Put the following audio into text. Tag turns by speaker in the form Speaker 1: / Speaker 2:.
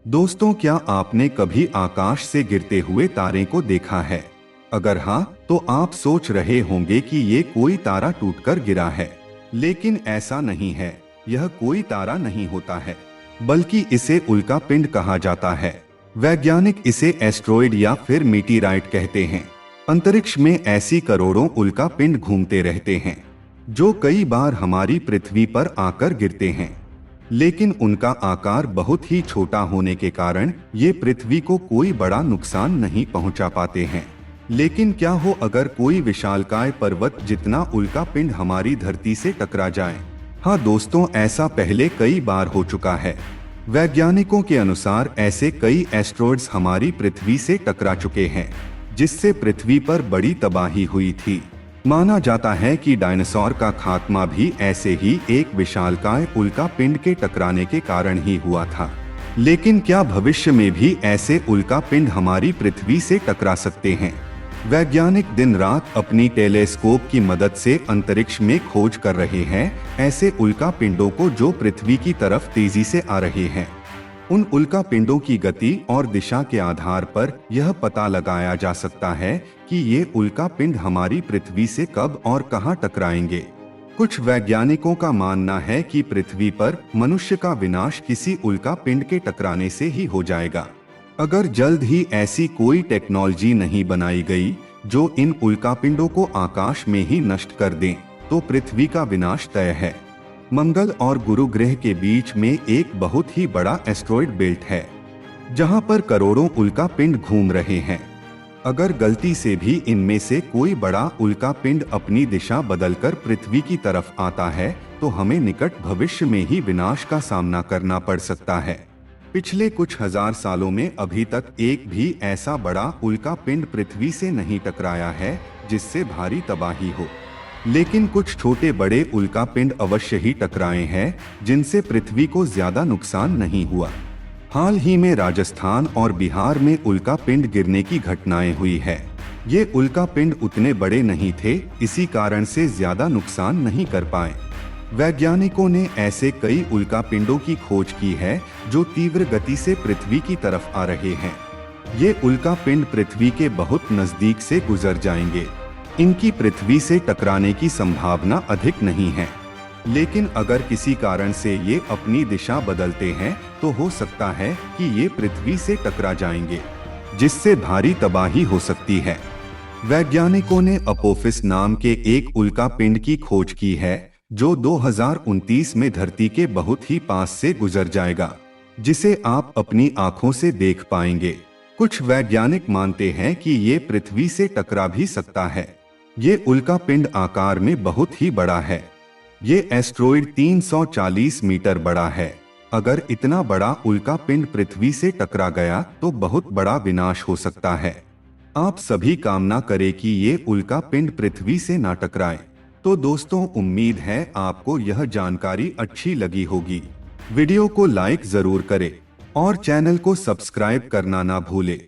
Speaker 1: दोस्तों, क्या आपने कभी आकाश से गिरते हुए तारे को देखा है? अगर हाँ, तो आप सोच रहे होंगे कि ये कोई तारा टूटकर गिरा है। लेकिन ऐसा नहीं है। यह कोई तारा नहीं होता है, बल्कि इसे उल्का पिंड कहा जाता है। वैज्ञानिक इसे एस्ट्रॉयड या फिर मीटीराइट कहते हैं। अंतरिक्ष में ऐसी करोड़ों उल्का पिंड घूमते रहते हैं, जो कई बार हमारी पृथ्वी पर आकर गिरते हैं। लेकिन उनका आकार बहुत ही छोटा होने के कारण ये पृथ्वी को कोई बड़ा नुकसान नहीं पहुंचा पाते हैं। लेकिन क्या हो अगर कोई विशालकाय पर्वत जितना उल्का पिंड हमारी धरती से टकरा जाए? हाँ दोस्तों, ऐसा पहले कई बार हो चुका है। वैज्ञानिकों के अनुसार ऐसे कई एस्ट्रॉयड्स हमारी पृथ्वी से टकरा चुके हैं, जिससे पृथ्वी पर बड़ी तबाही हुई थी। माना जाता है कि डायनासोर का खात्मा भी ऐसे ही एक विशालकाय उल्का पिंड के टकराने के कारण ही हुआ था। लेकिन क्या भविष्य में भी ऐसे उल्का पिंड हमारी पृथ्वी से टकरा सकते हैं? वैज्ञानिक दिन रात अपनी टेलीस्कोप की मदद से अंतरिक्ष में खोज कर रहे हैं ऐसे उल्का पिंडों को जो पृथ्वी की तरफ तेजी से आ रहे हैं। उन उल्का पिंडों की गति और दिशा के आधार पर यह पता लगाया जा सकता है कि ये उल्का पिंड हमारी पृथ्वी से कब और कहां टकराएंगे। कुछ वैज्ञानिकों का मानना है कि पृथ्वी पर मनुष्य का विनाश किसी उल्का पिंड के टकराने से ही हो जाएगा। अगर जल्द ही ऐसी कोई टेक्नोलॉजी नहीं बनाई गई जो इन उल्का पिंडों को आकाश में ही नष्ट कर दें, तो पृथ्वी का विनाश तय है। मंगल और गुरु ग्रह के बीच में एक बहुत ही बड़ा एस्ट्रॉयड बेल्ट है, जहां पर करोड़ों उल्का पिंड घूम रहे हैं। अगर गलती से भी इनमें से कोई बड़ा उल्का पिंड अपनी दिशा बदलकर पृथ्वी की तरफ आता है, तो हमें निकट भविष्य में ही विनाश का सामना करना पड़ सकता है। पिछले कुछ हजार सालों में अभी तक एक भी ऐसा बड़ा उल्का पिंड पृथ्वी से नहीं टकराया है जिससे भारी तबाही हो। लेकिन कुछ छोटे बड़े उल्का पिंड अवश्य ही टकराए हैं, जिनसे पृथ्वी को ज्यादा नुकसान नहीं हुआ। हाल ही में राजस्थान और बिहार में उल्का पिंड गिरने की घटनाएं हुई है। ये उल्का पिंड उतने बड़े नहीं थे, इसी कारण से ज्यादा नुकसान नहीं कर पाए। वैज्ञानिकों ने ऐसे कई उल्का पिंडों की खोज की है जो तीव्र गति से पृथ्वी की तरफ आ रहे हैं। ये उल्का पिंड पृथ्वी के बहुत नजदीक से गुजर जाएंगे। इनकी पृथ्वी से टकराने की संभावना अधिक नहीं है, लेकिन अगर किसी कारण से ये अपनी दिशा बदलते हैं तो हो सकता है कि ये पृथ्वी से टकरा जाएंगे, जिससे भारी तबाही हो सकती है। वैज्ञानिकों ने अपोफिस नाम के एक उल्का पिंड की खोज की है जो 2029 में धरती के बहुत ही पास से गुजर जाएगा, जिसे आप अपनी आंखों से देख पाएंगे। कुछ वैज्ञानिक मानते हैं कि ये पृथ्वी से टकरा भी सकता है। ये उल्का पिंड आकार में बहुत ही बड़ा है। ये एस्ट्रॉयड 340 मीटर बड़ा है। अगर इतना बड़ा उल्का पिंड पृथ्वी से टकरा गया तो बहुत बड़ा विनाश हो सकता है। आप सभी कामना करें कि ये उल्का पिंड पृथ्वी से ना टकराए। तो दोस्तों, उम्मीद है आपको यह जानकारी अच्छी लगी होगी। वीडियो को लाइक जरूर करें और चैनल को सब्सक्राइब करना ना भूलें।